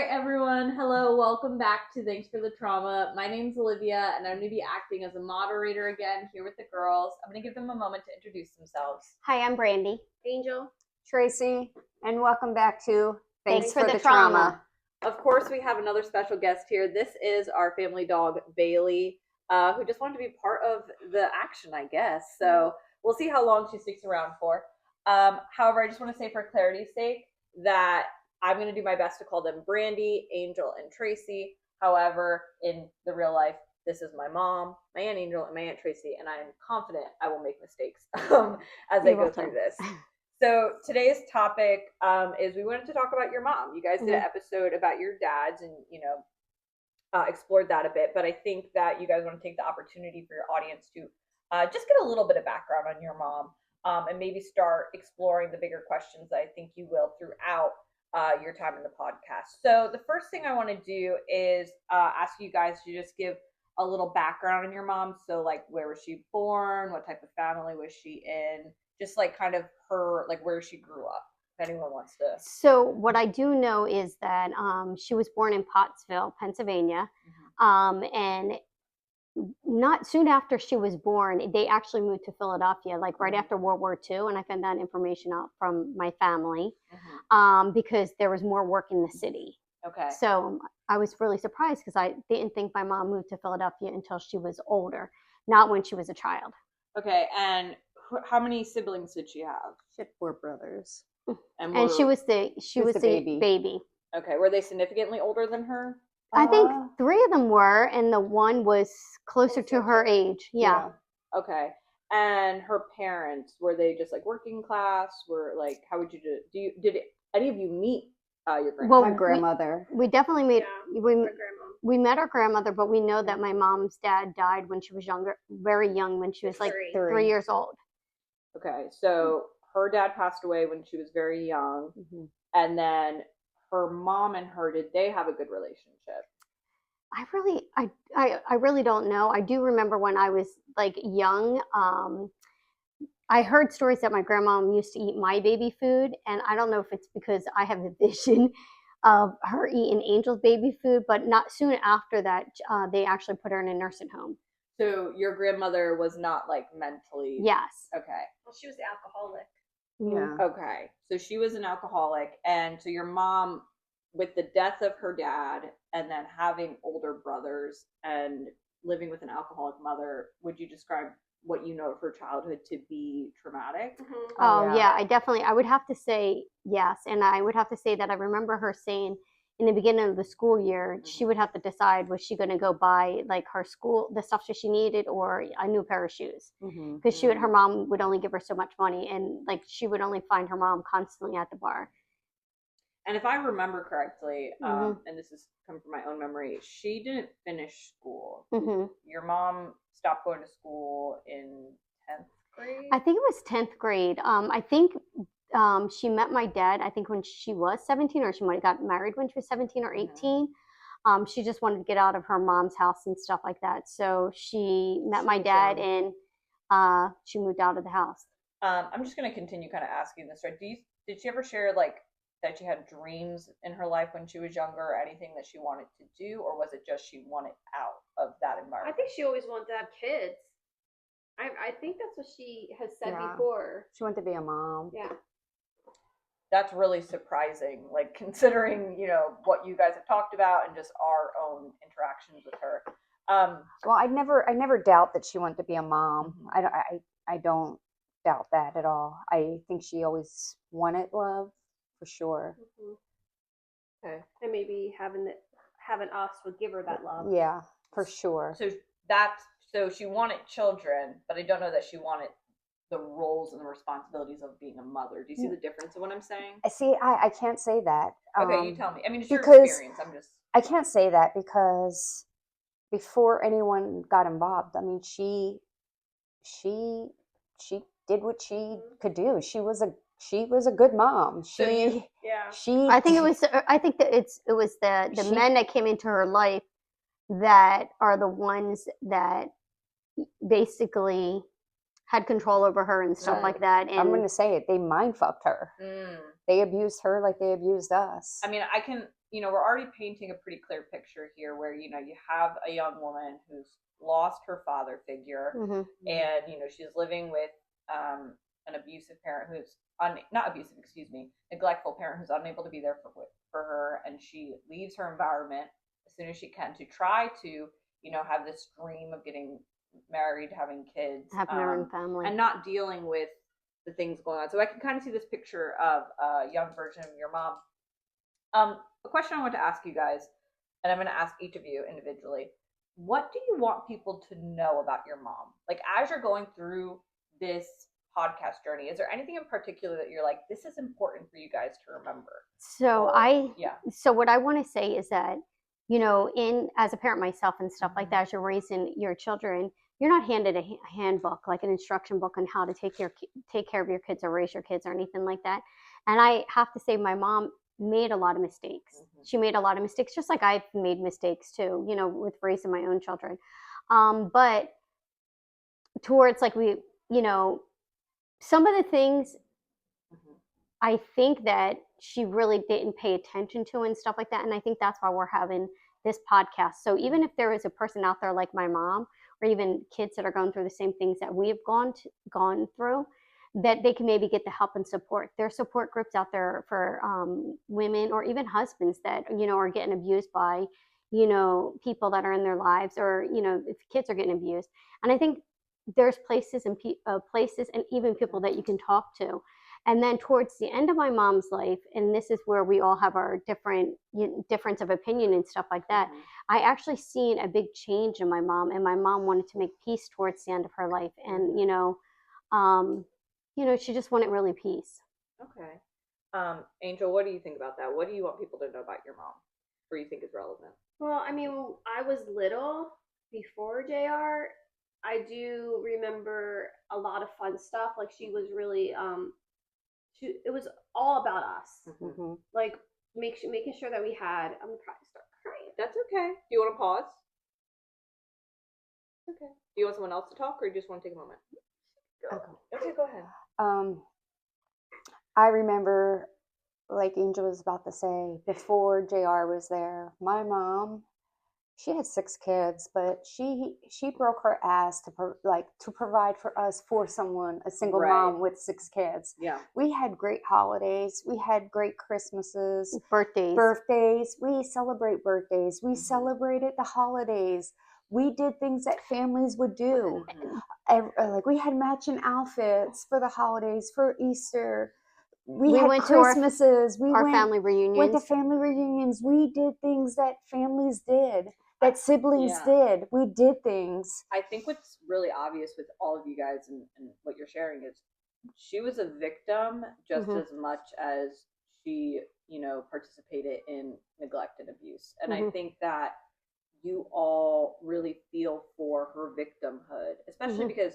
right, everyone. Hello, welcome back to Thanks for the Trauma. My name's Olivia, and I'm going to be acting as a moderator again here with the girls. I'm going to give them a moment to introduce themselves. Hi, I'm Brandy. Angel. Tracy, and welcome back to Thanks for the Trauma. Of course, we have another special guest here. This is our family dog, Bailey, who just wanted to be part of the action, I guess. So we'll see how long she sticks around for. However, I just want to say for clarity's sake that I'm going to do my best to call them Brandy, Angel, and Tracy. However, in the real life, this is my mom, my Aunt Angel, and my Aunt Tracy, and I'm confident I will make mistakes as I go through this. So today's topic is we wanted to talk about your mom. You guys did an episode about your dads and, explored that a bit. But I think that you guys want to take the opportunity for your audience to just get a little bit of background on your mom and maybe start exploring the bigger questions that I think you will throughout your time in the podcast. So the first thing I want to do is ask you guys to just give a little background on your mom. So like, where was she born? What type of family was she in? Just like kind of her, like where she grew up, if anyone wants to. So what I do know is that she was born in Pottsville, Pennsylvania. And not soon after she was born, they actually moved to Philadelphia, like right after World War II. And I found that information out from my family because there was more work in the city. Okay. So I was really surprised because I didn't think my mom moved to Philadelphia until she was older, not when she was a child. Okay. And how many siblings did she have? She had 4 brothers. And she was the baby. Okay. Were they significantly older than her? I think 3 of them were, and the one was closer to her age. Yeah. Okay. And her parents, were they just like working class? Were like, how would you did any of you meet your grandmother? Well, my grandmother. We definitely made. Yeah, we met our grandmother, but we know that my mom's dad died when she was younger, very young, when she was like 3 years old. Okay, so her dad passed away when she was very young, and then her mom and her, did they have a good relationship? I really don't know. I do remember when I was like young, I heard stories that my grandma used to eat my baby food, and I don't know if it's because I have a vision of her eating Angel's baby food, but not soon after that, they actually put her in a nursing home. So your grandmother was not like mentally. Yes. Okay. Well, she was alcoholic. Yeah. Okay. So she was an alcoholic, and so your mom, with the death of her dad and then having older brothers and living with an alcoholic mother, would you describe what you know of her childhood to be traumatic? Oh yeah, I would have to say yes. And I would have to say that I remember her saying in the beginning of the school year, she would have to decide, was she going to go buy like her school, the stuff that she needed, or a new pair of shoes? Because her mom would only give her so much money, and like she would only find her mom constantly at the bar. And if I remember correctly, and this is come from my own memory, she didn't finish school. Your mom stopped going to school in 10th grade? I think it was 10th grade. I think she met my dad, I think when she was 17, or she might have got married when she was 17 or 18. She just wanted to get out of her mom's house and stuff like that. So she met my dad and she moved out of the house. I'm just going to continue kind of asking this. Right? Did she ever share like that she had dreams in her life when she was younger, or anything that she wanted to do, or was it just she wanted out of that environment? I think she always wanted to have kids. I think that's what she has said before. She wanted to be a mom. Yeah. That's really surprising, like considering, what you guys have talked about and just our own interactions with her. Well, I never doubt that she wanted to be a mom. I don't doubt that at all. I think she always wanted love, for sure. Okay. And maybe having us would give her that love. Yeah, for sure. So she wanted children, but I don't know that she wanted the roles and the responsibilities of being a mother. Do you see the difference in what I'm saying? See, I can't say that. Okay, you tell me. I mean, it's your experience. I can't say that because before anyone got involved, I mean, she did what she could do. She was a good mom. I think that it was the men that came into her life that are the ones that basically had control over her and stuff like that. And I'm going to say it. They mind fucked her. They abused her like they abused us. I mean, I can, we're already painting a pretty clear picture here where, you have a young woman who's lost her father figure and, she's living with an abusive parent who's, not abusive, excuse me, neglectful parent who's unable to be there for her. And she leaves her environment as soon as she can to try to, have this dream of getting married, having kids, having her own family, and not dealing with the things going on. So I can kind of see this picture of a young version of your mom. A question I want to ask you guys, and I'm going to ask each of you individually. What do you want people to know about your mom? Like, as you're going through this podcast journey, is there anything in particular that you're like, this is important for you guys to remember? So what I want to say is that, as a parent myself and stuff like that, as you're raising your children, you're not handed a handbook, like an instruction book on how to take care of your kids or raise your kids or anything like that. And I have to say, my mom made a lot of mistakes. She made a lot of mistakes, just like I've made mistakes too, with raising my own children. But towards like some of the things I think that she really didn't pay attention to and stuff like that. And I think that's why we're having this podcast. So even if there is a person out there like my mom, or even kids that are going through the same things that we've gone through, that they can maybe get the help and support. There are support groups out there for women or even husbands that, are getting abused by, people that are in their lives, or, if kids are getting abused. And I think there's places and even people that you can talk to. And then towards the end of my mom's life, and this is where we all have our difference of opinion and stuff like that, I actually seen a big change in my mom, and my mom wanted to make peace towards the end of her life. And, she just wanted really peace. Okay. Angel, what do you think about that? What do you want people to know about your mom, or you think is relevant? Well, I mean, when I was little, before JR, I do remember a lot of fun stuff. Like, she was really, it was all about us. Like, making sure that we had, I'm going to probably start crying. That's okay. Do you want to pause? Okay. Do you want someone else to talk, or you just want to take a moment? Okay, go ahead. I remember, like Angel was about to say, before JR was there, my mom, she had 6 kids, but she broke her ass to provide for us, for someone, a single mom with 6 kids. Yeah. We had great holidays. We had great Christmases. Birthdays. We celebrate birthdays. We celebrated the holidays. We did things that families would do. Like, we had matching outfits for the holidays, for Easter. We had went Christmases. To our family reunions. Went to family reunions. We did things that families did, that siblings did. We did things. I think what's really obvious with all of you guys and what you're sharing is she was a victim just as much as she, participated in neglect and abuse. And I think that you all really feel for her victimhood, especially because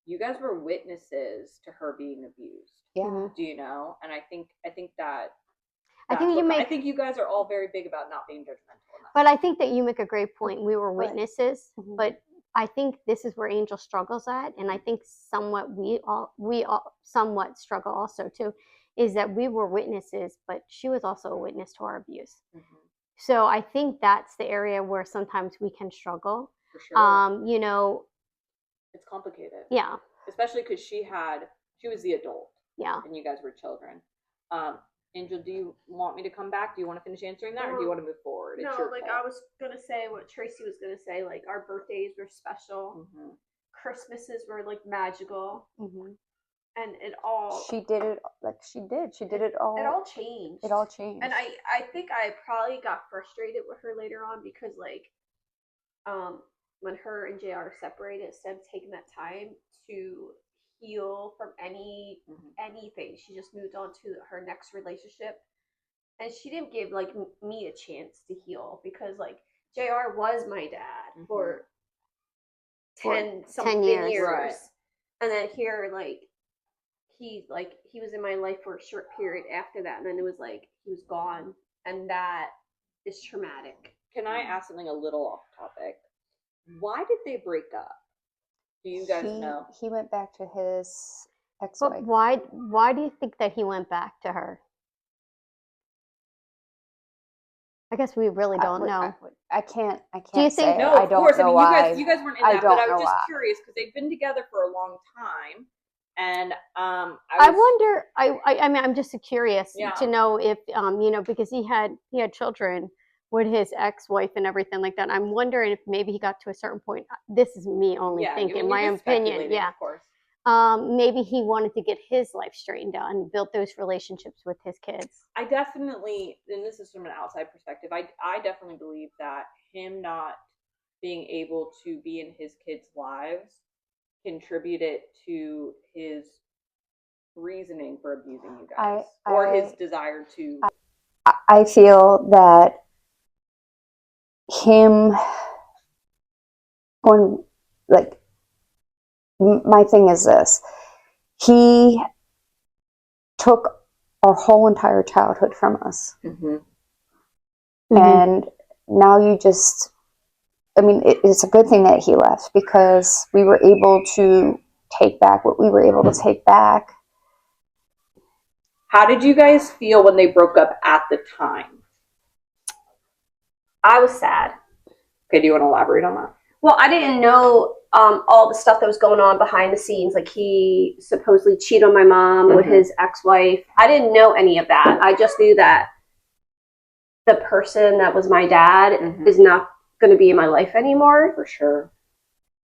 you guys were witnesses to her being abused. Yeah. Do you know? And I think that I think you guys are all very big about not being judgmental enough. But I think that you make a great point. We were witnesses, but I think this is where Angel struggles at, and I think somewhat we all somewhat struggle also too, is that we were witnesses, but she was also a witness to our abuse. So I think that's the area where sometimes we can struggle. For sure. It's complicated. Yeah. Especially because she was the adult. Yeah. And you guys were children. Angel, do you want me to come back? Do you want to finish answering that, or do you want to move forward? No, I was going to say what Tracy was going to say. Like, our birthdays were special. Christmases were, like, magical. And it all... She did it like she did. She did it all. It all changed. It all changed. And I think I probably got frustrated with her later on because, like, when her and JR separated, instead of taking that time to heal from anything, she just moved on to her next relationship, and she didn't give like me a chance to heal, because like JR was my dad for 10 years. Right. And then here, like he was in my life for a short period after that, and then it was like he was gone, and that is traumatic. Can I ask something a little off topic? Why did they break up? Do you guys know? He went back to his But ex-wife. why do you think that he went back to her? I guess we really don't know. I can't Do you say. think- No, I of don't course. know I mean, why. you guys weren't in I that, don't but I was know just why. curious because they've been together for a long time, and I wonder. I mean, I'm just curious Yeah. to know if you know, because he had children with his ex-wife and everything like that. I'm wondering if maybe he got to a certain point. This is me only yeah, thinking, you're my just opinion. speculating, Yeah. of course. Maybe he wanted to get his life straightened out and built those relationships with his kids. I definitely, and this is from an outside perspective, I definitely believe that him not being able to be in his kids' lives contributed to his reasoning for abusing you guys, or his desire to. I feel that him going, like, my thing is this: he took our whole entire childhood from us, and now you just. I mean, it's a good thing that he left because we were able to take back what we were able to take back. How did you guys feel when they broke up at the time? I was sad. Okay, do you want to elaborate on that? Well, I didn't know all the stuff that was going on behind the scenes. Like, he supposedly cheated on my mom with his ex-wife. I didn't know any of that. I just knew that the person that was my dad is not going to be in my life anymore. For sure.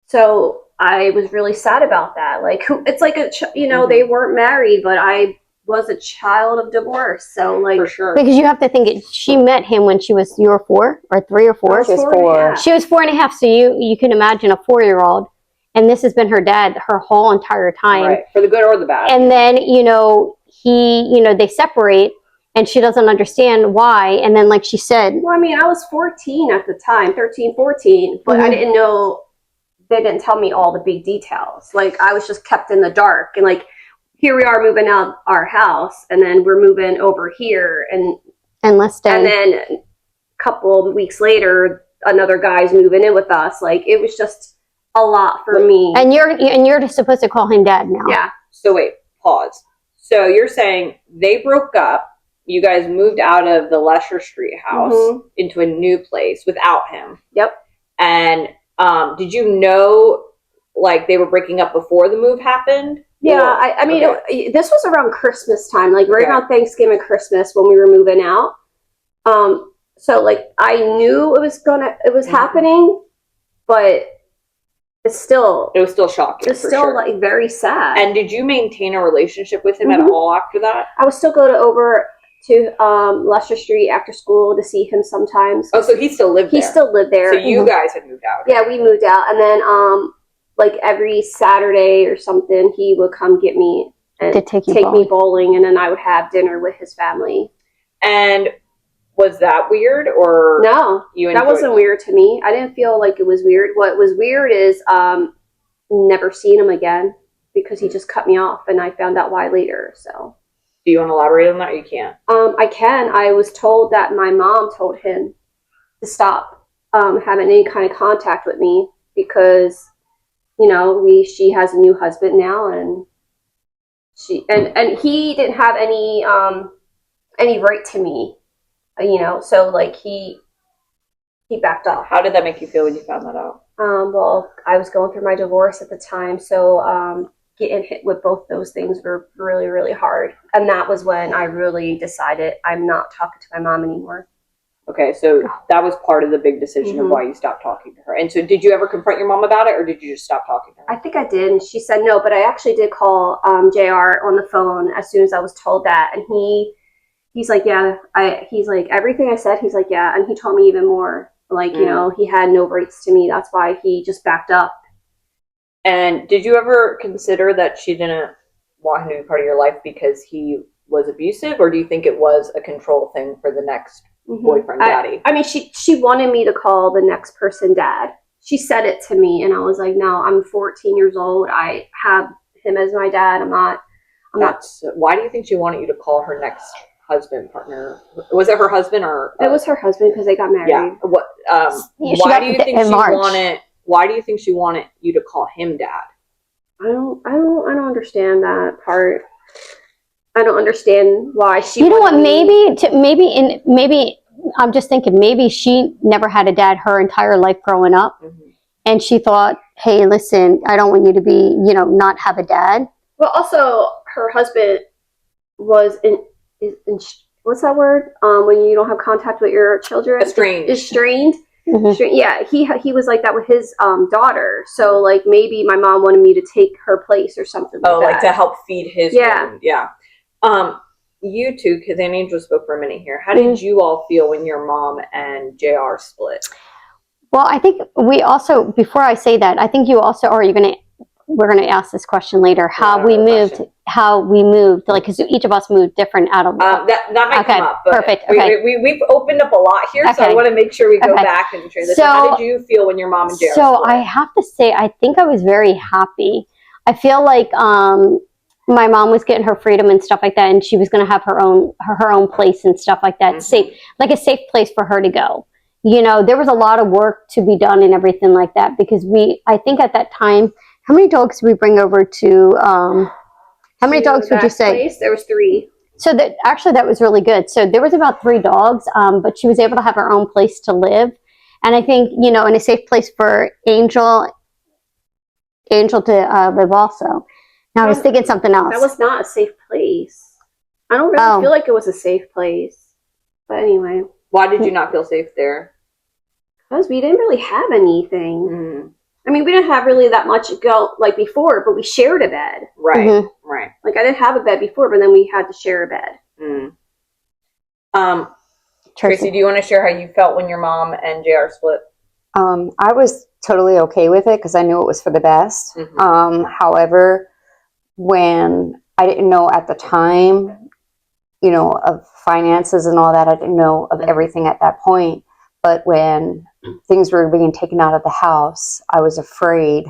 So I was really sad about that. Like, it's like they weren't married, but I was a child of divorce. So, like, for sure. Because you have to think she met him when she was 3 or 4. She was 4. She was 4.5. So you can imagine a 4-year-old, and this has been her dad her whole entire time, right? For the good or the bad. And then they separate, and she doesn't understand why. And then, like she said, well, I mean, I was 14 at the time, 13, 14, but I didn't know. They didn't tell me all the big details. Like, I was just kept in the dark, and like, here we are moving out our house, and then we're moving over here, and then a couple of weeks later, another guy's moving in with us. Like, it was just a lot for me. And you're supposed to call him dad now. Yeah. So wait, pause. So you're saying they broke up. You guys moved out of the Lesher Street house into a new place without him. Yep. And did you know, like, they were breaking up before the move happened? Yeah, I mean, this was around Christmas time, like right around Thanksgiving, Christmas, when we were moving out. So like, I knew it was happening, but it was still shocking. It's still like very sad. And did you maintain a relationship with him at all after that? I would still go over to Lesher Street after school to see him sometimes. Oh, so he still lived there? He still lived there. So you guys had moved out? Yeah, we moved out, and then like every Saturday or something, he would come get me and take me bowling, and then I would have dinner with his family. And was that weird, or no? That wasn't weird to me. I didn't feel like it was weird. What was weird is never seeing him again, because he just cut me off, and I found out why later. So, do you want to elaborate on that? Or you can't. I can. I was told that my mom told him to stop having any kind of contact with me because, she has a new husband now, and and he didn't have any right to me, so like he backed off. How did that make you feel when you found that out? Well, I was going through my divorce at the time, so getting hit with both those things were really, really hard. And that was when I really decided I'm not talking to my mom anymore. Okay, so that was part of the big decision of why you stopped talking to her. And so did you ever confront your mom about it, or did you just stop talking to her? I think I did, and she said no, but I actually did call JR on the phone as soon as I was told that. And he's like, yeah, he's like, everything I said, he's like, yeah. And he told me even more, like, he had no rights to me. That's why he just backed up. And did you ever consider that she didn't want him to be part of your life because he was abusive, or do you think it was a control thing for the next boyfriend, daddy? I mean, she wanted me to call the next person dad. She said it to me, and I was like, no, I'm 14 years old. I have him as my dad. I'm not. Why do you think she wanted you to call her next husband, partner? Was it her husband, or? It was her husband, because they got married. Yeah. What? Why do you think she wanted why do you think she wanted you to call him dad? I don't understand that part. I don't understand why she. You know what? Maybe I'm just thinking maybe she never had a dad her entire life growing up, and she thought, hey, listen, I don't want you to be, not have a dad. Well, also her husband was in what's that word? When you don't have contact with your children, estranged. Yeah, he was like that with his daughter. So like maybe my mom wanted me to take her place or something. Like to help feed his. Wound. Yeah. You two, because Angel spoke for a minute here. How did you all feel when your mom and JR split? Well, I think we also, before I say that, I think you also, or we're going to ask this question later, how we moved, like, because each of us moved different out of. That might come up. But perfect. Okay. We've opened up a lot here, so I want to make sure we go back and share this. So how did you feel when your mom and JR split? So I have to say, I think I was very happy. I feel like, my mom was getting her freedom and stuff like that, and she was going to have her own place and stuff like that. Safe, like a safe place for her to go. There was a lot of work to be done and everything like that, because I think at that time, how many dogs did we bring over to, how many dogs would you say? Place, there was 3. So that was really good. So there was about 3 dogs, but she was able to have her own place to live. And I think, in a safe place for Angel to live also. Now I was thinking something else. That was not a safe place. I don't really feel like it was a safe place. But anyway. Why did you not feel safe there? Because we didn't really have anything. I mean, we didn't have really that much like before, but we shared a bed. Right, right. Like I didn't have a bed before, but then we had to share a bed. Tracy, do you want to share how you felt when your mom and JR split? I was totally okay with it because I knew it was for the best. However, when I didn't know at the time, of finances and all that, I didn't know of everything at that point. But when things were being taken out of the house, I was afraid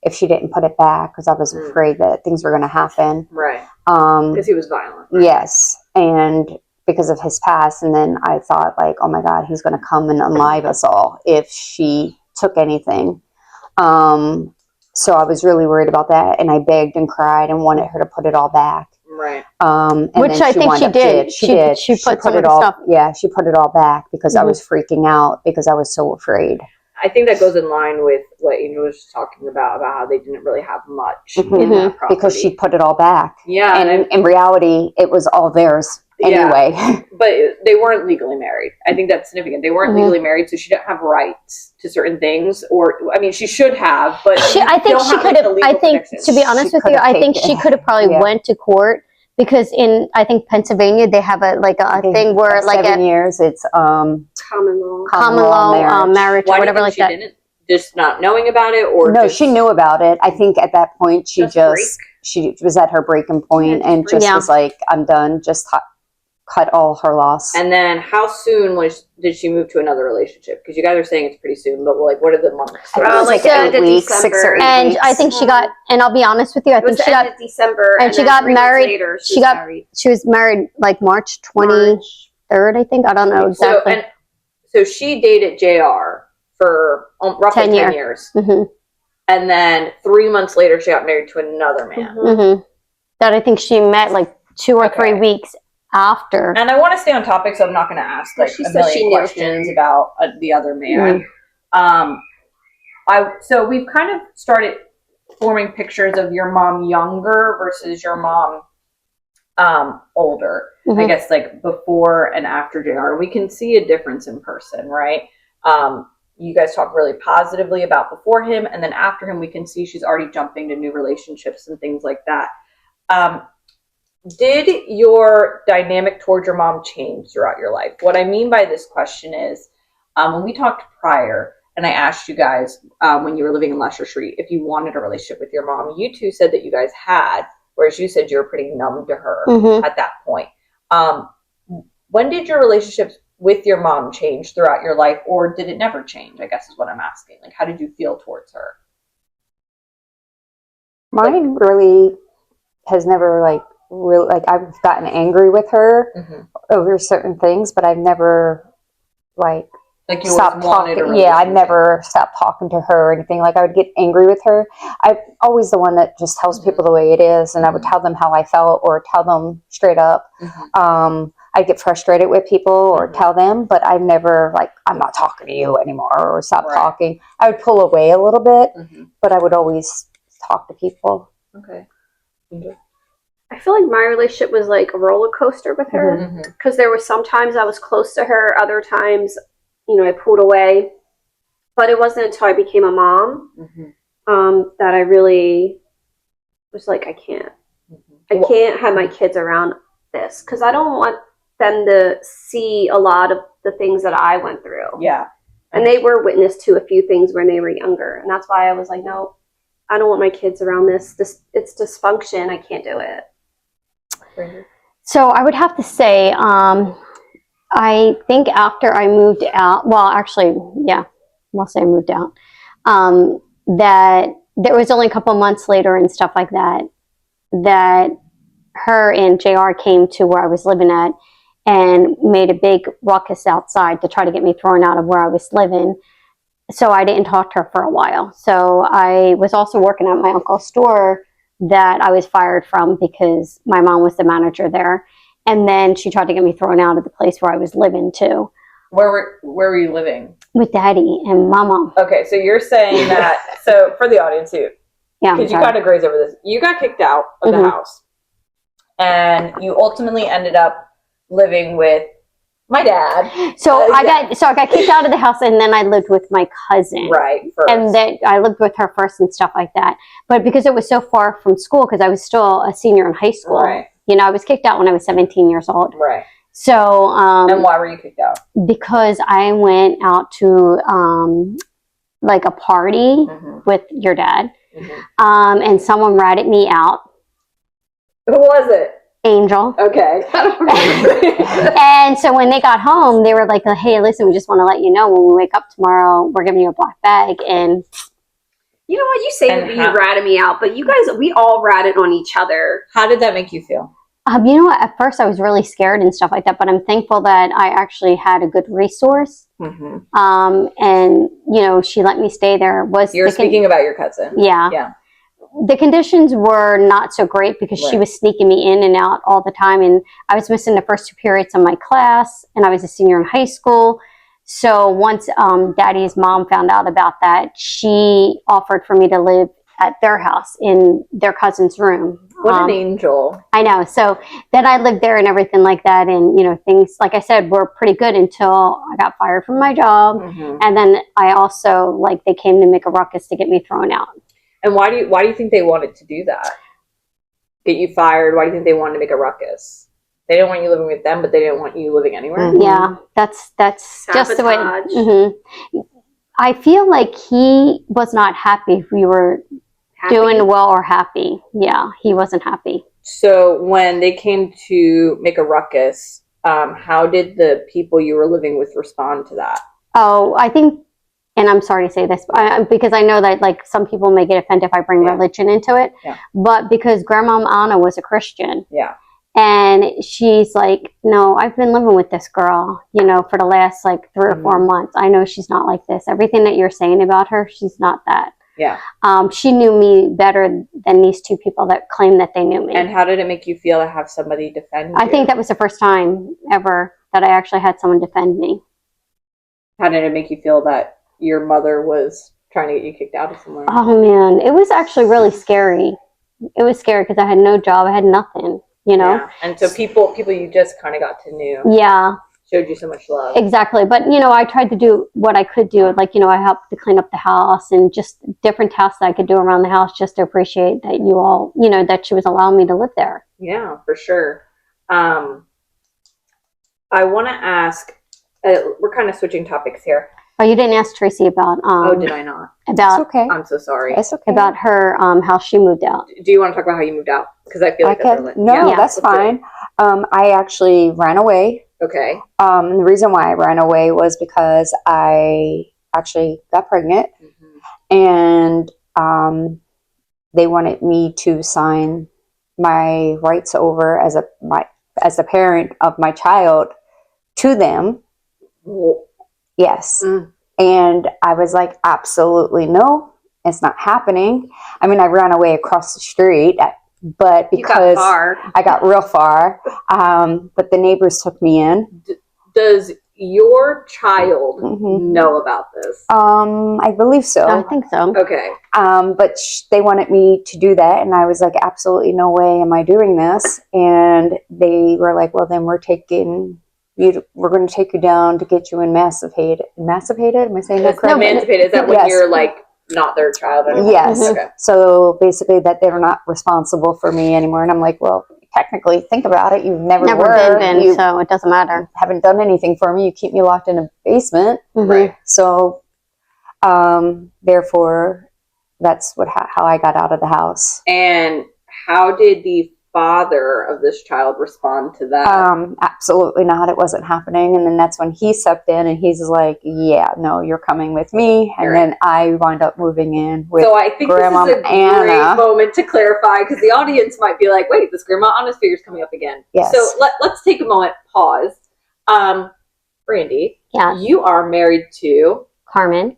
if she didn't put it back, because I was afraid that things were going to happen. Right. Because he was violent. Right? Yes. And because of his past. And then I thought, like, oh my God, he's going to come and unalive us all if she took anything. So I was really worried about that. And I begged and cried and wanted her to put it all back. Right. And which I think she did. She did. She put it all. Yeah, she put it all back because I was freaking out because I was so afraid. I think that goes in line with what Angel was talking about how they didn't really have much in that property. Because she put it all back. Yeah. And in reality, it was all theirs anyway. Yeah. But they weren't legally married. I think that's significant. They weren't legally married, so she didn't have rights to certain things. Or, I mean, she should have, but I think she could have. I think, to be honest with you, I think she could have probably went to court. Because in, I think, Pennsylvania, they have a thing where 7 years, it's common law marriage or whatever like that. Didn't? Just not knowing about it, or no, she knew about it. I think at that point she was at her breaking point and just was like, I'm done. Just cut all her loss. And then how soon did she move to another relationship? Because you guys are saying it's pretty soon, but like, what are the months? Like 8 weeks, 6 or 8 and weeks. I think she got, and I'll be honest with you, I think she got December, and she got married. She was married like March 23rd, I think. I don't know exactly. So she dated JR for roughly 10 years. And then 3 months later, she got married to another man. That I think she met like 2 or 3 weeks after. And I want to stay on topic, so I'm not going to ask like a million questions about the other man. So we've kind of started forming pictures of your mom younger versus your mom older. I guess like before and after JR. We can see a difference in person, right? You guys talk really positively about before him, and then after him, we can see she's already jumping to new relationships and things like that. Did your dynamic towards your mom change throughout your life? What I mean by this question is, when we talked prior, and I asked you guys when you were living in Lesher Street if you wanted a relationship with your mom, you two said that you guys had, whereas you said you were pretty numb to her at that point. When did your relationships with your mom change throughout your life, or did it never change, I guess is what I'm asking. Like, how did you feel towards her? Mine really has never really, I've gotten angry with her over certain things, but I've never Like you stop always wanted a talking. Yeah, I relationship. never stopped talking to her or anything. Like I would get angry with her. I'm always the one that just tells people the way it is, and I would tell them how I felt or tell them straight up. I get frustrated with people or tell them, but I've never like, I'm not talking to you anymore or stop talking. I would pull away a little bit, but I would always talk to people. Okay. I feel like my relationship was like a roller coaster with her because there were some times I was close to her, other times, I pulled away. But it wasn't until I became a mom that I really was like, I can't have my kids around this because I don't want them to see a lot of the things that I went through. Yeah. And they were witness to a few things when they were younger. And that's why I was like, no, I don't want my kids around this. It's dysfunction. I can't do it. So I would have to say, I think after I moved out, well, actually, yeah, I'll say I moved out, that there was only a couple months later and stuff like that, that her and JR came to where I was living at and made a big ruckus outside to try to get me thrown out of where I was living. So I didn't talk to her for a while. So I was also working at my uncle's store that I was fired from because my mom was the manager there. And then she tried to get me thrown out of the place where I was living too. Where were you living? With Daddy and Mama. Okay, so you're saying that, so for the audience too, because you kind of graze over this, you got kicked out of the house and you ultimately ended up living with my dad. So I got kicked out of the house, and then I lived with my cousin. Right. First. And then I lived with her first and stuff like that. But because it was so far from school, because I was still a senior in high school. Right. I was kicked out when I was 17 years old. Right. So. And why were you kicked out? Because I went out to like a party with your dad, and someone ratted me out. Who was it? Angel. Okay. And so when they got home, they were like, hey, listen, we just want to let you know when we wake up tomorrow, we're giving you a black bag. And you know what? You say you ratted me out, but you guys, we all ratted on each other. How did that make you feel? You know what? At first I was really scared and stuff like that, but I'm thankful that I actually had a good resource. And, she let me stay there. You're speaking about your cousin. Yeah. Yeah. The conditions were not so great because she was sneaking me in and out all the time. And I was missing the first 2 periods of my class, and I was a senior in high school. So once Daddy's mom found out about that, she offered for me to live at their house in their cousin's room. What an angel. I know. So then I lived there and everything like that. And, things, like I said, were pretty good until I got fired from my job. And then I also, they came to make a ruckus to get me thrown out. And why do you think they wanted to do that? Get you fired? Why do you think they wanted to make a ruckus? They didn't want you living with them, but they didn't want you living anywhere? Yeah, that's just the way. I feel like he was not happy if we were doing well or happy. Yeah, he wasn't happy. So when they came to make a ruckus, how did the people you were living with respond to that? Oh, I think, and I'm sorry to say this, because I know that some people may get offended if I bring religion into it, but because Grandma Anna was a Christian. Yeah. And she's like, no, I've been living with this girl, for the last 3 or 4 months. I know she's not like this. Everything that you're saying about her, she's not that. Yeah. She knew me better than these 2 people that claim that they knew me. And how did it make you feel to have somebody defend you? I think that was the first time ever that I actually had someone defend me. How did it make you feel that your mother was trying to get you kicked out of somewhere? Oh, man. It was actually really scary. It was scary because I had no job. I had nothing. Yeah. And so people you just kind of got to know. Yeah. Showed you so much love. Exactly. But, I tried to do what I could do. I helped to clean up the house and just different tasks that I could do around the house just to appreciate that you all, that she was allowing me to live there. Yeah, for sure. I want to ask, we're kind of switching topics here. Oh, you didn't ask Tracy about... oh, did I not? About... It's okay. I'm so sorry. It's okay. About her, how she moved out. Do you want to talk about how you moved out? Because I feel like that's relevant. No, that's fine. I actually ran away. Okay. The reason why I ran away was because I actually got pregnant, and they wanted me to sign my rights over as a parent of my child to them. Yes. And I was like, absolutely no, it's not happening. I mean, I ran away across the street, but because I got real far, but the neighbors took me in. Does your child know about this? I believe so. I think so. Okay. But they wanted me to do that, and I was like, absolutely no way am I doing this. And they were like, well, then we're going to take you down to get you emancipated. Emancipated? Am I saying that correctly? Emancipated, is that when you're like not their child anymore? Yes. Okay. So basically that they're not responsible for me anymore. And I'm like, well, technically, think about it. You've never been, so it doesn't matter. Haven't done anything for me. You keep me locked in a basement. Right. So, therefore, that's how I got out of the house. And how did the father of this child respond to that? Absolutely not. It wasn't happening. And then that's when he stepped in and he's like, yeah, no, you're coming with me. And then I wound up moving in with So I think Grandma this is a Anna. great moment to clarify, because the audience might be like, wait, this Grandma Anna's figure's coming up again. Yes. So let's take a moment, pause. Brandy, you are married to Carmen.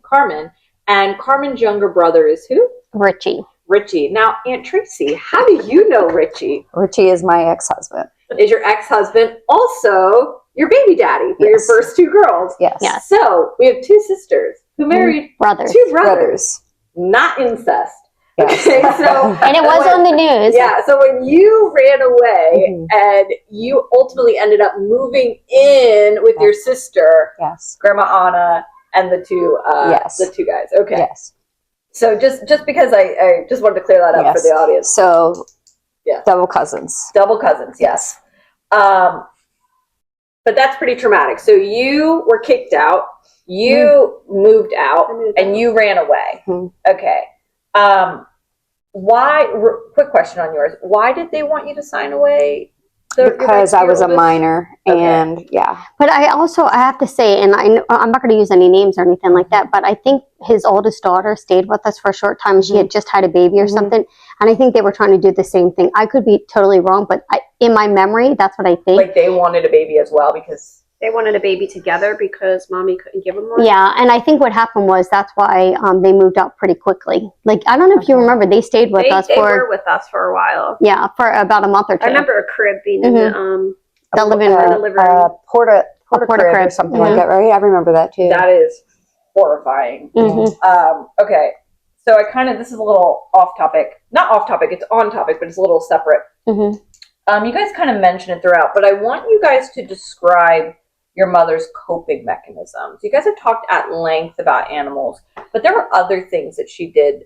And Carmen's younger brother is who? Richie. Now, Aunt Tracy, how do you know Richie? Richie is my ex-husband. Is your ex-husband also your baby daddy for your first two girls? Yes. So we have two sisters who married two brothers. Not incest. Yes. Okay, so and it was on the news. Yeah, so when you ran away and you ultimately ended up moving in with your sister, Grandma Anna, and the two guys. Okay. Yes. So just because I just wanted to clear that up for the audience. So double cousins. Yes. But that's pretty traumatic. So you were kicked out, you moved out, and you ran away. Okay. Quick question on yours. Why did they want you to sign away? Because I was a minor, and But I have to say, and I'm not going to use any names or anything like that, but I think his oldest daughter stayed with us for a short time. She had just had a baby or something, and I think they were trying to do the same thing. I could be totally wrong, but in my memory, that's what I think. Like they wanted a baby as well because they wanted a baby together because mommy couldn't give them one. Yeah, and I think what happened was that's why they moved out pretty quickly. Like, I don't know if you remember, they stayed with us. They were with us for a while. Yeah, for about a month or two. I remember a crib being in the living room. Porta crib or something like that, right? I remember that too. That is horrifying. Okay, so this is a little off topic. Not off topic, it's on topic, but it's a little separate. You guys kind of mentioned it throughout, but I want you guys to describe your mother's coping mechanisms. You guys have talked at length about animals, but there were other things that she did,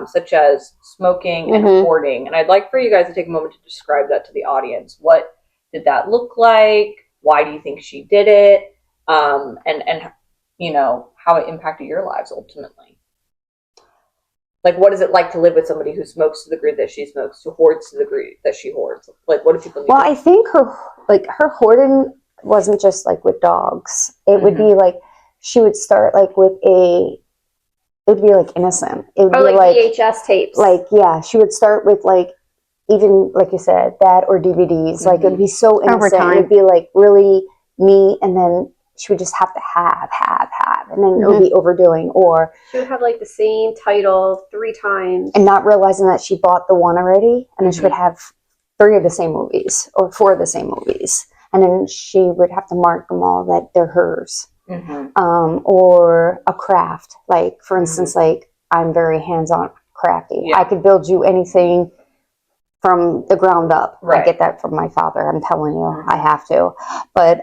such as smoking and hoarding. And I'd like for you guys to take a moment to describe that to the audience. What did that look like? Why do you think she did it? And you know, how it impacted your lives ultimately. Like, what is it like to live with somebody who smokes to the degree that she smokes, who hoards to the degree that she hoards? Like, what do people need? Well, I think her hoarding wasn't just like with dogs. It would be like she would start like with it would be like innocent. It would be like VHS tapes. Like she would start with like even like you said that or DVDs. Like it would be so innocent. It would be like really neat, and then she would just have to have, and then it would be overdoing, or she would have like the same title 3 times and not realizing that she bought the one already, and then she would have 3 of the same movies or 4 of the same movies. And then she would have to mark them all that they're hers. Or a craft. Like, for instance, like, I'm very hands-on crafty. Yeah. I could build you anything from the ground up. Right. I get that from my father. I'm telling you, I have to. But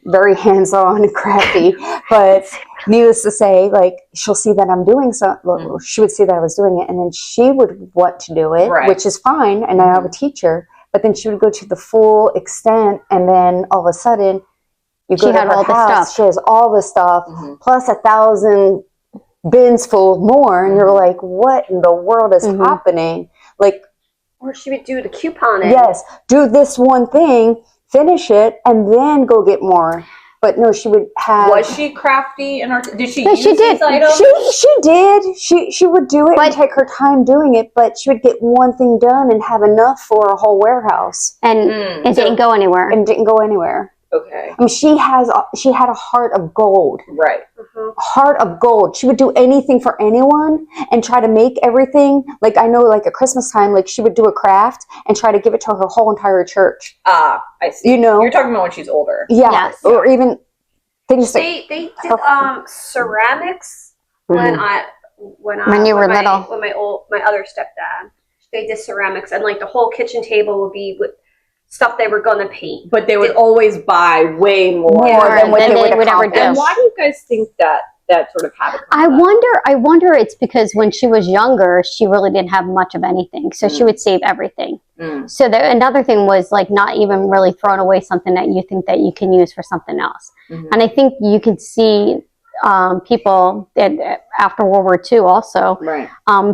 very hands-on crafty. But needless to say, like, she'll see that I'm doing something. She would see that I was doing it, and then she would want to do it, which is fine. And I would teach her. But then she would go to the full extent, and then all of a sudden, you go to her house, she has all the stuff, plus 1,000 bins full of more, and you're like, what in the world is happening? Like, or she would do the couponing. Yes, do this one thing, finish it, and then go get more. But no, she would have. Was she crafty and did she use these items? She did. She would do it and take her time doing it, but she would get one thing done and have enough for a whole warehouse. And it didn't go anywhere. And didn't go anywhere. Okay. I mean, she had a heart of gold. Right. Heart of gold. She would do anything for anyone and try to make everything. Like, I know, like at Christmas time, like she would do a craft and try to give it to her whole entire church. Ah, I see. You know, you're talking about when she's older. Yeah, Yes. or even things They did ceramics when you were little. When my other stepdad, they did ceramics, and like the whole kitchen table would be with stuff they were gonna paint. But they would always buy way more than what they would ever do. And why do you guys think that sort of habit? I wonder it's because when she was younger, she really didn't have much of anything. So she would save everything. So another thing was like not even really throwing away something that you think that you can use for something else. And I think you could see people that after World War II also, right.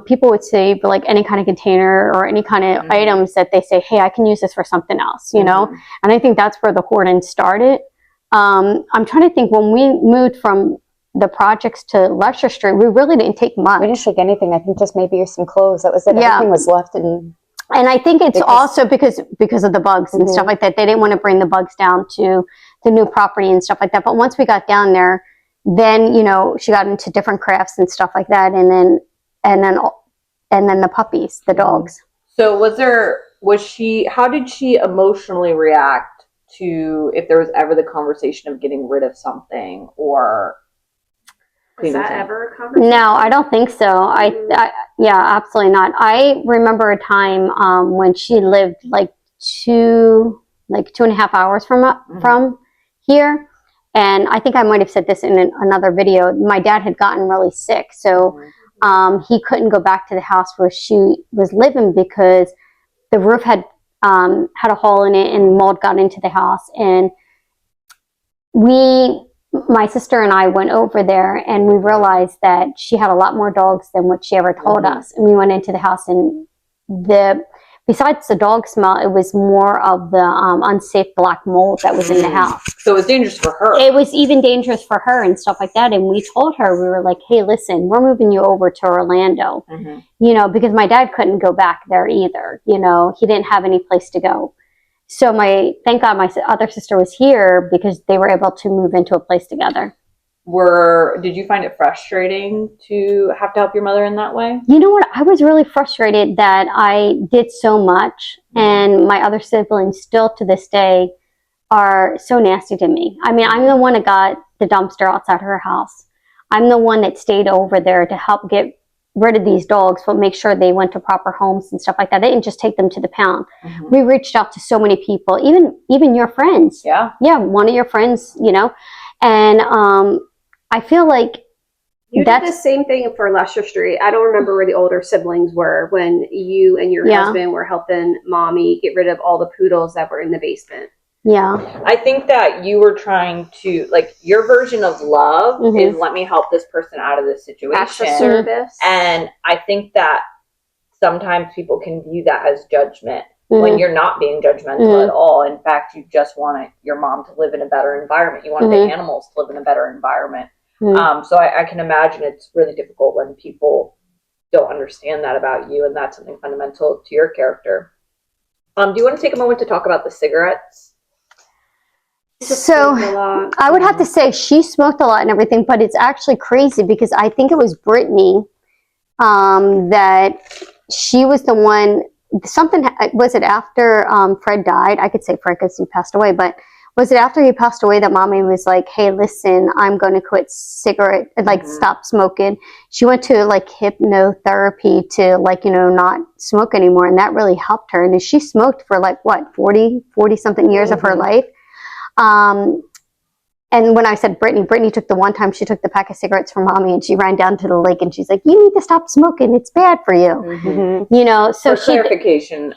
People would save like any kind of container or any kind of items that they say, hey, I can use this for something else, you know? And I think that's where the hoarding started. I'm trying to think, when we moved from the projects to Leicester Street, we really didn't take much. We didn't take anything. I think just maybe some clothes. That was it. Yeah. Everything was left in. And I think it's also because of the bugs and stuff like that. They didn't want to bring the bugs down to the new property and stuff like that. But once we got down there, then, you know, she got into different crafts and stuff like that. And then the puppies, the dogs. So how did she emotionally react to if there was ever the conversation of getting rid of something or... Was that ever a conversation? No, I don't think so. Yeah, absolutely not. I remember a time when she lived like 2.5 hours from here, and I think I might have said this in another video. My dad had gotten really sick, so he couldn't go back to the house where she was living because the roof had a hole in it and mold got into the house. And my sister and I went over there and we realized that she had a lot more dogs than what she ever told us. And we went into the house, and besides the dog smell, it was more of the unsafe black mold that was in the house. So it was dangerous for her. It was even dangerous for her and stuff like that. And we told her, we were like, hey, listen, we're moving you over to Orlando, you know, because my dad couldn't go back there either. You know, he didn't have any place to go. So thank God my other sister was here because they were able to move into a place together. Did you find it frustrating to have to help your mother in that way? You know what? I was really frustrated that I did so much, and my other siblings still to this day are so nasty to me. I mean, I'm the one that got the dumpster outside her house. I'm the one that stayed over there to help get rid of these dogs, but make sure they went to proper homes and stuff like that. They didn't just take them to the pound. We reached out to so many people, even your friends. Yeah, one of your friends, you know, and I feel like you did the same thing for Leicester Street. I don't remember where the older siblings were when you and your husband were helping mommy get rid of all the poodles that were in the basement. Yeah. I think that you were trying to, like, your version of love is let me help this person out of this situation. Acts of service. And I think that sometimes people can view that as judgment when you're not being judgmental at all. In fact, you just want your mom to live in a better environment. You want the animals to live in a better environment. So I can imagine it's really difficult when people don't understand that about you, and that's something fundamental to your character. Do you want to take a moment to talk about the cigarettes? So I would have to say she smoked a lot and everything, but it's actually crazy because I think it was Brittany that she was the one. Was it after Fred died? I could say Fred because he passed away, but was it after he passed away that mommy was like, hey, listen, I'm going to quit cigarette, like stop smoking. She went to like hypnotherapy to like, you know, not smoke anymore. And that really helped her. And she smoked for like, what, 40 something years of her life. And when I said Brittany took the one time she took the pack of cigarettes from mommy and she ran down to the lake and she's like, you need to stop smoking. It's bad for you. You know, so for clarification,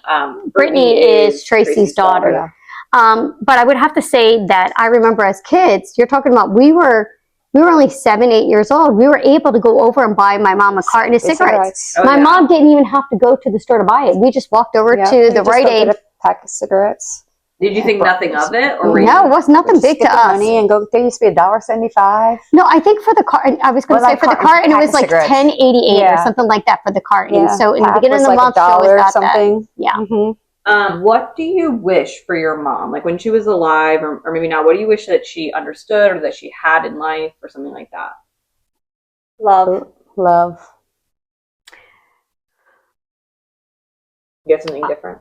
Brittany is Tracy's daughter. Yeah. But I would have to say that I remember as kids, you're talking about, we were only 7, 8 years old. We were able to go over and buy my mom a carton of cigarettes. My mom didn't even have to go to the store to buy it. We just walked over to the Rite Aid. A pack of cigarettes. Did you think nothing of it? Or no, it was nothing big to us. Money and go. There used to be $1.75. No, I think for the carton, I was going to say for the carton, it was like $10.88 or something like that for the carton. So in the beginning of the month, she always got something. That. Yeah. What do you wish for your mom? Like when she was alive, or maybe not, what do you wish that she understood or that she had in life or something like that? Love. Love. You have something different?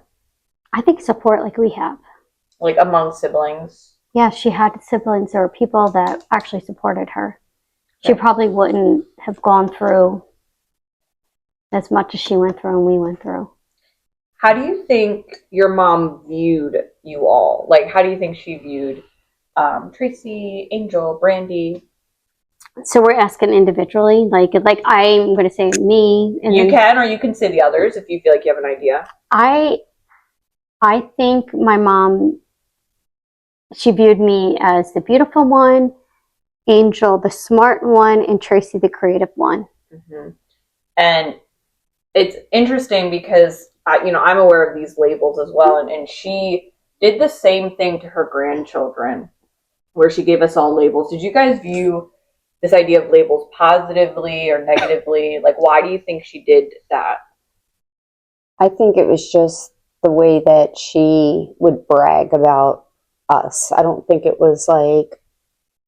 I think support like we have. Like among siblings? Yeah, she had siblings or people that actually supported her. She probably wouldn't have gone through as much as she went through and we went through. How do you think your mom viewed you all? Like, how do you think she viewed Tracy, Angel, Brandy? So we're asking individually, like I'm going to say me, and You then can, or you can say the others if you feel like you have an idea. I think my mom, she viewed me as the beautiful one, Angel the smart one, and Tracy the creative one. Mm-hmm. And it's interesting because I'm aware of these labels as well, and she did the same thing to her grandchildren, where she gave us all labels. Did you guys view this idea of labels positively or negatively? Like, why do you think she did that? I think it was just the way that she would brag about us. I don't think it was like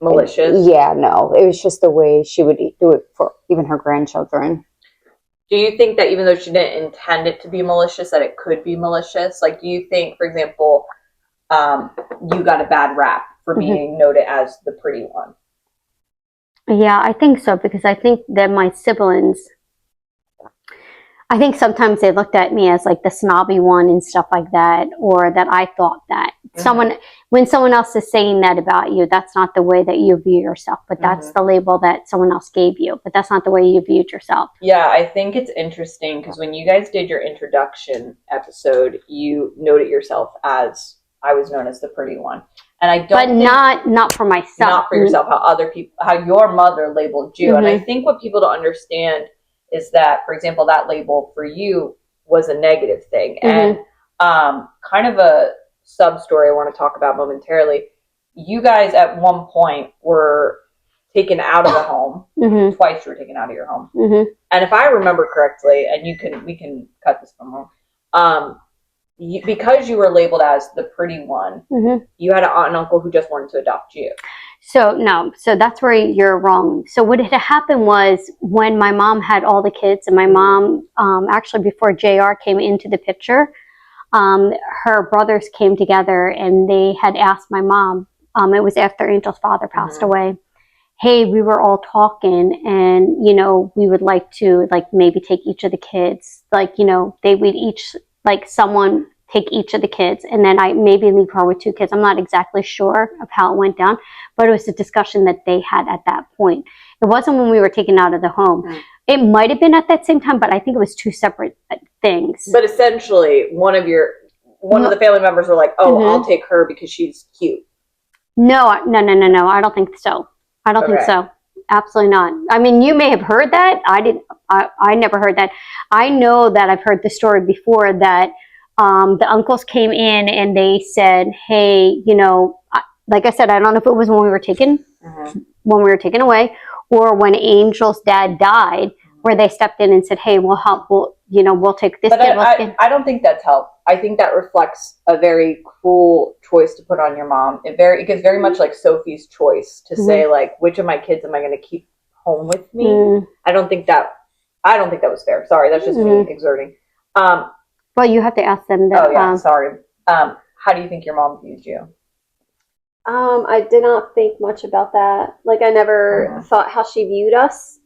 Malicious? Yeah, no. It was just the way she would do it for even her grandchildren. Do you think that even though she didn't intend it to be malicious, that it could be malicious? Like, do you think, for example, you got a bad rap for being noted as the pretty one? Yeah, I think so, because I think that my siblings, I think sometimes they looked at me as like the snobby one and stuff like that, or that I thought that when someone else is saying that about you, that's not the way that you view yourself, but that's the label that someone else gave you, but that's not the way you viewed yourself. Yeah, I think it's interesting because when you guys did your introduction episode, you noted yourself as, I was known as the pretty one. And I don't But not for myself. Not for yourself, how your mother labeled you. And I think what people don't understand is that, for example, that label for you was a negative thing. And kind of a sub story I want to talk about momentarily. You guys at one point were taken out of the home. Twice you were taken out of your home. And if I remember correctly, and we can cut this from home, because you were labeled as the pretty one, you had an aunt and uncle who just wanted to adopt you. So no, so that's where you're wrong. So what had happened was when my mom had all the kids, and my mom, actually before JR came into the picture, her brothers came together and they had asked my mom, it was after Angel's father passed away, hey, we were all talking and, we would like to maybe take each of the kids, they would each, someone take each of the kids, and then I maybe leave her with 2 kids. I'm not exactly sure of how it went down, but it was a discussion that they had at that point. It wasn't when we were taken out of the home. It might have been at that same time, but I think it was 2 separate things. But essentially, one of the family members were like, "Oh, I'll take her because she's cute." No. I don't think so. I don't think so. Absolutely not. I mean, you may have heard that. I never heard that. I know that I've heard the story before that the uncles came in and they said, hey, like I said, I don't know if it was when we were taken away, or when Angel's dad died, where they stepped in and said, hey, we'll help, we'll take this kid. I don't think that's help. I think that reflects a very cruel choice to put on your mom. It gets very much like Sophie's choice to say, like, which of my kids am I going to keep home with me? I don't think that was fair. Sorry, that's just me exerting. Well, you have to ask them that. Sorry. How do you think your mom viewed you? I did not think much about that. Like, I never thought how she viewed us.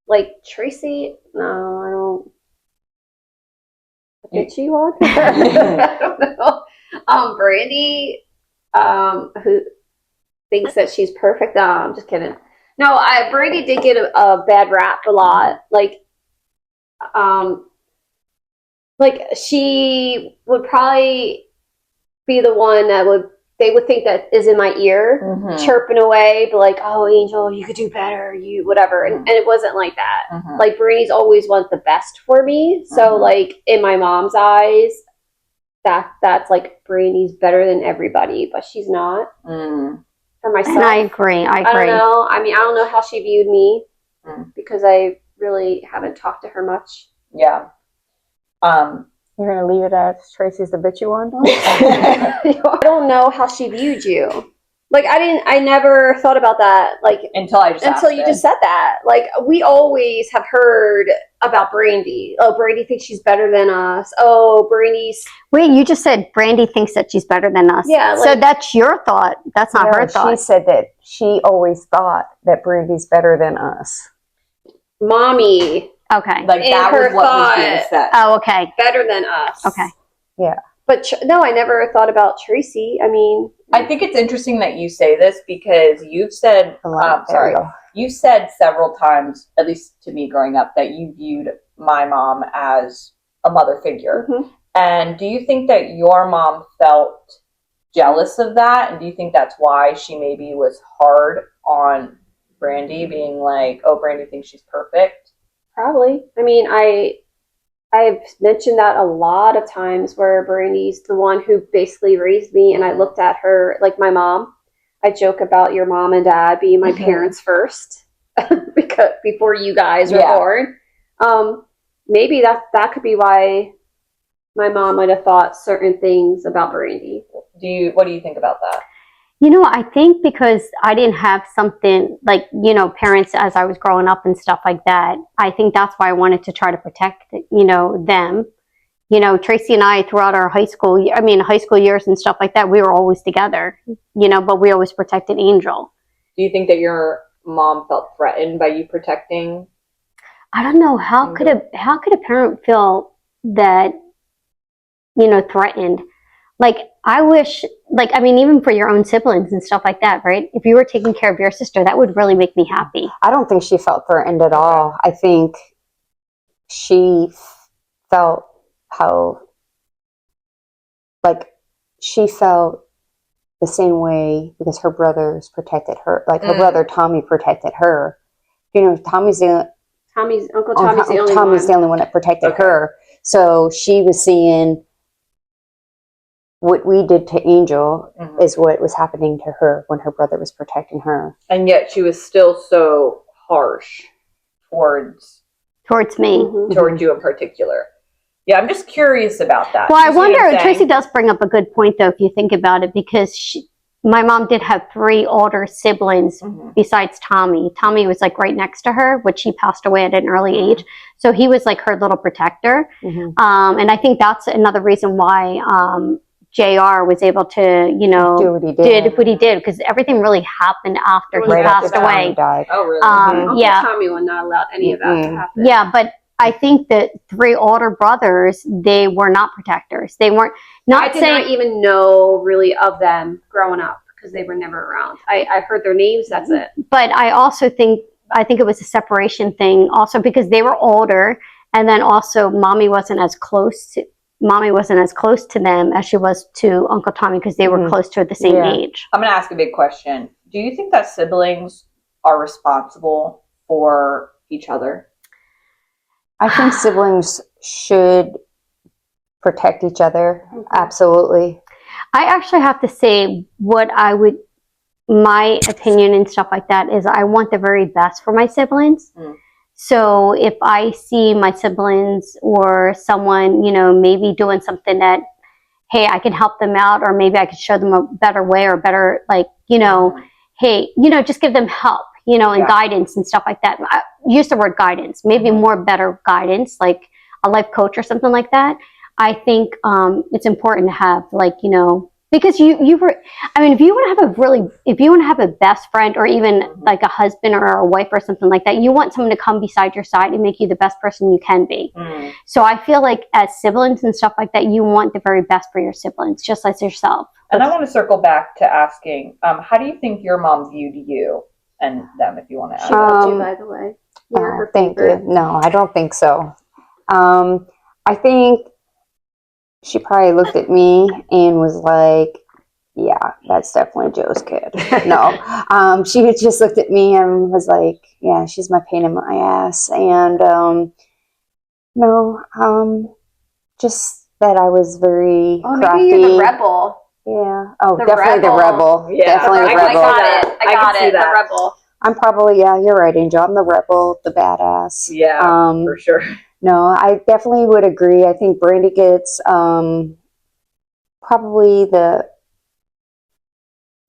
Like, Tracy, no, I don't. Did she want? I don't know. Brandy, who thinks that she's perfect. No, I'm just kidding. No, Brandy did get a bad rap a lot. Like she would probably be the one that they would think that is in my ear, chirping away, but like, oh, Angel, you could do better, you whatever. And it wasn't like that. Like, Brandy's always wants the best for me. So like, in my mom's eyes, that's like, Brandy's better than everybody, but she's not. For myself. And I agree. I don't know. I mean, I don't know how she viewed me because I really haven't talked to her much. Yeah. You're gonna leave it as Tracy's the bitchy one? I don't know how she viewed you. Like, I never thought about that. Like, Until you just said that. Like, we always have heard about Brandy. Oh, Brandy thinks she's better than us. Oh, Brandy's. Wait, you just said Brandy thinks that she's better than us. Yeah. So that's your thought. That's not her thought. She said that she always thought that Brandy's better than us. Mommy. Okay. Like, that was what was being said. Oh, okay. Better than us. Okay. Yeah. But no, I never thought about Tracy. I mean, I think it's interesting that you say this because you've said, you said several times, at least to me growing up, that you viewed my mom as a mother figure. Mm-hmm. And do you think that your mom felt jealous of that? And do you think that's why she maybe was hard on Brandy, being like, oh, Brandy thinks she's perfect? probably. I mean, I've mentioned that a lot of times where Brandy's the one who basically raised me, and I looked at her like my mom. I joke about your mom and dad being my parents first, because before you guys were born. Maybe that could be why my mom might have thought certain things about Brandy. What do you think about that? You know, I think because I didn't have something like, you know, parents as I was growing up and stuff like that, I think that's why I wanted to try to protect, you know, them. You know, Tracy and I throughout our high school years and stuff like that, we were always together, you know, but we always protected Angel. Do you think that your mom felt threatened by you protecting? I don't know. How could a parent feel that, you know, threatened? Like, I wish, like, I mean, even for your own siblings and stuff like that, right? If you were taking care of your sister, that would really make me happy. I don't think she felt threatened at all. I think she felt she felt the same way because her brothers protected her. Like, her brother Tommy protected her. You know, Uncle Tommy's the only one that protected her. So she was seeing what we did to Angel is what was happening to her when her brother was protecting her. And yet she was still so harsh towards me. Towards you in particular. Yeah, I'm just curious about that. Well, I wonder, Tracy does bring up a good point, though, if you think about it, because my mom did have 3 older siblings besides Tommy. Tommy was like right next to her, which he passed away at an early age. So he was like her little protector. And I think that's another reason why JR was able to, you know, do what he did, because everything really happened after he passed away. Died. Oh, really? Uncle Tommy would not allow any of that to happen. Yeah, but I think that 3 older brothers, they were not protectors. They weren't. I did not even know really of them growing up because they were never around. I heard their names. That's it. But I also think it was a separation thing, also because they were older, and then also Mommy wasn't as close to them as she was to Uncle Tommy because they were close to the same age. I'm going to ask a big question. Do you think that siblings are responsible for each other? I think siblings should protect each other. Absolutely. I actually have to say my opinion and stuff like that is I want the very best for my siblings. So if I see my siblings or someone, you know, maybe doing something that, hey, I can help them out, or maybe I could show them a better way or better, like, you know, hey, you know, just give them help, you know, and guidance and stuff like that. I use the word guidance, maybe more better guidance, like a life coach or something like that. I think it's important to have, like, you know, because if you want to have a best friend or even like a husband or a wife or something like that, you want someone to come beside your side and make you the best person you can be. So I feel like as siblings and stuff like that, you want the very best for your siblings, just as yourself. And I want to circle back to asking, how do you think your mom viewed you and them, if you want to ask? She loves you, by the way. You're her favorite. No, I don't think so. I think she probably looked at me and was like, yeah, that's definitely Joe's kid. No. She just looked at me and was like, yeah, she's my pain in my ass. And just that I was very crafty. Maybe you're the rebel. Yeah. Oh, definitely the rebel. Yeah. Definitely the rebel. I got it. The rebel. I'm probably, you're right, Angel. I'm the rebel, the badass. Yeah, for sure. No, I definitely would agree. I think Brandy gets probably the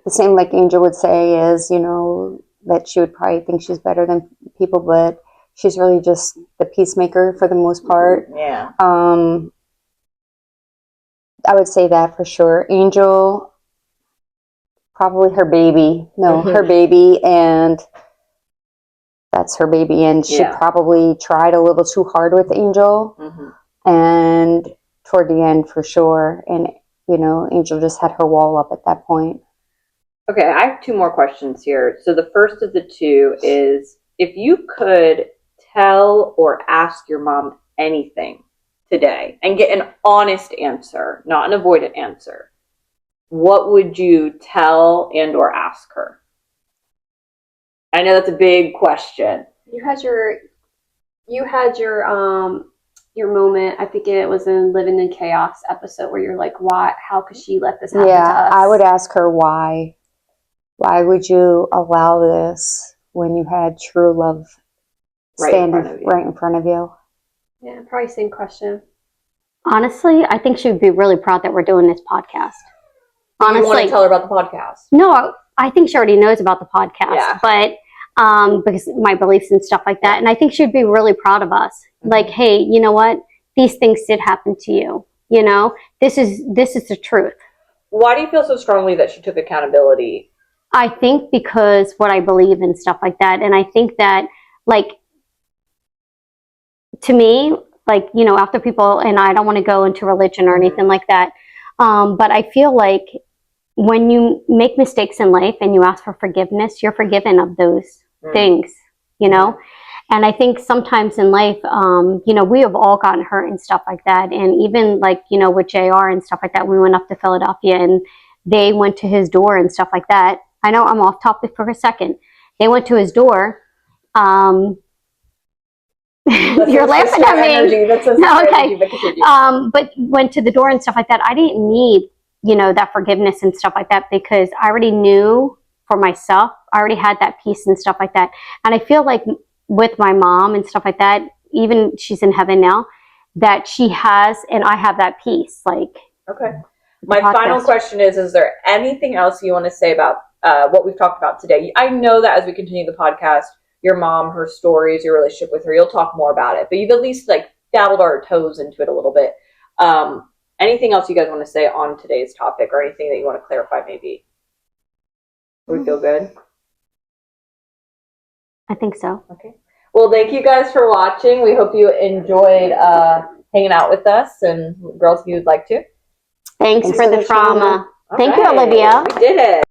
same, like Angel would say, is, that she would probably think she's better than people, but she's really just the peacemaker for the most part. Yeah. I would say that for sure. Angel, probably her baby. No, her baby, and that's her baby. And she probably tried a little too hard with Angel. And toward the end, for sure. And, Angel just had her wall up at that point. Okay, I have two more questions here. So the first of the two is, if you could tell or ask your mom anything today and get an honest answer, not an avoidant answer, what would you tell and or ask her? I know that's a big question. You had your moment. I think it was in Living in Chaos episode where you're like, why? How could she let this happen to us? I would ask her why. Why would you allow this when you had true love standing right in front of you? Yeah, probably same question. Honestly, I think she would be really proud that we're doing this podcast. Honestly, you want to tell her about the podcast? No, I think she already knows about the podcast, but because my beliefs and stuff like that, and I think she'd be really proud of us. Like, hey, you know what? These things did happen to you. This is the truth. Why do you feel so strongly that she took accountability? I think because what I believe and stuff like that. And I think that, like, to me, like, after people, and I don't want to go into religion or anything like that, but I feel like when you make mistakes in life and you ask for forgiveness, you're forgiven of those things, And I think sometimes in life, we have all gotten hurt and stuff like that. And even like, with JR and stuff like that, we went up to Philadelphia and they went to his door and stuff like that. I know I'm off topic for a second. They went to his door. You're laughing at me. No, okay. But went to the door and stuff like that. I didn't need, that forgiveness and stuff like that because I already knew for myself. I already had that peace and stuff like that. And I feel like with my mom and stuff like that, even she's in heaven now, that she has, and I have that peace. Like, okay. My final question is there anything else you want to say about what we've talked about today? I know that as we continue the podcast, your mom, her stories, your relationship with her, you'll talk more about it, but you've at least like dabbled our toes into it a little bit. Anything else you guys want to say on today's topic or anything that you want to clarify maybe? Would we feel good? I think so. Okay. Well, thank you guys for watching. We hope you enjoyed hanging out with us, and girls, if you would like to. Thanks for the trauma. Thank you, Olivia. We did it.